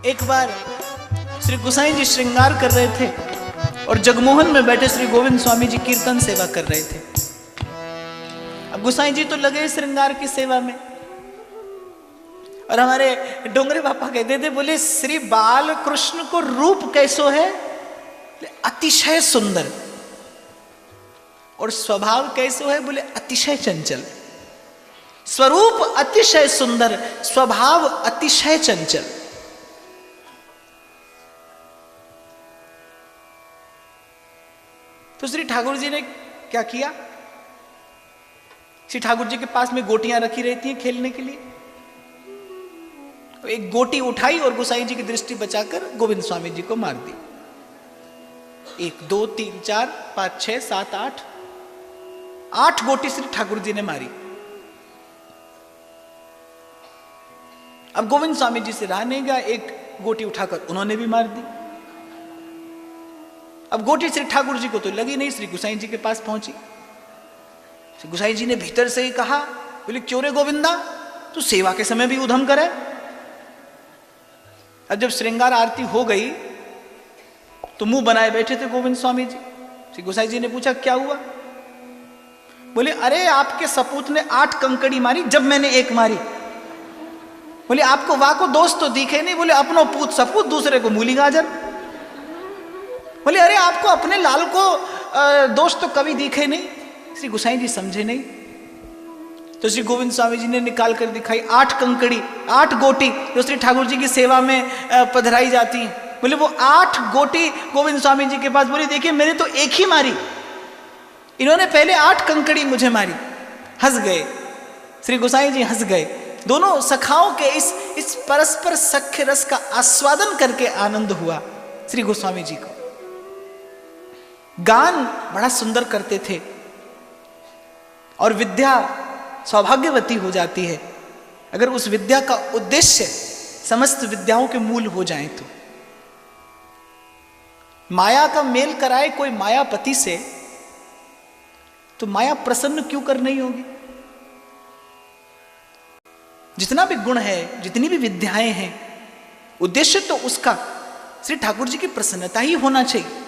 एक बार श्री गोसाई जी श्रृंगार कर रहे थे और जगमोहन में बैठे श्री गोविंद स्वामी जी कीर्तन सेवा कर रहे थे। अब गोसाई जी तो लगे श्रृंगार की सेवा में, और हमारे डोंगरे बापा कहते थे, बोले श्री बाल कृष्ण को रूप कैसो है? अतिशय सुंदर। और स्वभाव कैसो है? बोले अतिशय चंचल। स्वरूप अतिशय सुंदर, स्वभाव अतिशय चंचल। तो श्री ठाकुर जी ने क्या किया? श्री ठाकुर जी के पास में गोटियां रखी रहती हैं खेलने के लिए। एक गोटी उठाई और गोसाई जी की दृष्टि बचाकर गोविंद स्वामी जी को मार दी। 1 2 3 4 5 6 7 8 गोटी श्री ठाकुर जी ने मारी। अब गोविंद स्वामी जी से रहा नहीं गया, एक गोटी उठाकर उन्होंने भी मार दी। अब गोटी श्री ठाकुर जी को तो लगी नहीं, श्री गोसाई जी के पास पहुंची। श्री गोसाई जी ने भीतर से ही कहा, बोले क्यों रे गोविंदा, तू सेवा के समय भी उधम करे? अब जब श्रृंगार आरती हो गई तो मुंह बनाए बैठे थे गोविंद स्वामी जी। श्री गोसाई जी ने पूछा क्या हुआ? बोले अरे आपके सपूत ने 8 कंकड़ी मारी जब मैंने 1 मारी। बोले आपको वाह को दोस्त तो दिखे नहीं? बोले अपनो पूत सपूत, दूसरे को मूली गाजर। बोले अरे आपको अपने लाल को दोस्त तो कभी दिखे नहीं। श्री गोसाई जी समझे नहीं। तो श्री गोविंद स्वामी जी ने निकाल कर दिखाई 8 कंकड़ी, 8 गोटी जो श्री ठाकुर जी की सेवा में पधराई जाती हैं। बोले वो 8 गोटी गोविंद स्वामी जी के पास। बोले देखिए मैंने तो 1 ही मारी, इन्होंने पहले 8 कंकड़ी मुझे मारी। हंस गए, श्री गोसाई जी हंस गए। दोनों सखाओं के इस परस्पर सख्य रस का आस्वादन करके आनंद हुआ श्री गोस्वामी जी को। गान बड़ा सुंदर करते थे और विद्या सौभाग्यवती हो जाती है अगर उस विद्या का उद्देश्य समस्त विद्याओं के मूल हो जाए। तो माया का मेल कराए कोई मायापति से तो माया प्रसन्न क्यों कर नहीं होगी? जितना भी गुण है, जितनी भी विद्याएं हैं, उद्देश्य तो उसका श्री ठाकुर जी की प्रसन्नता ही होना चाहिए।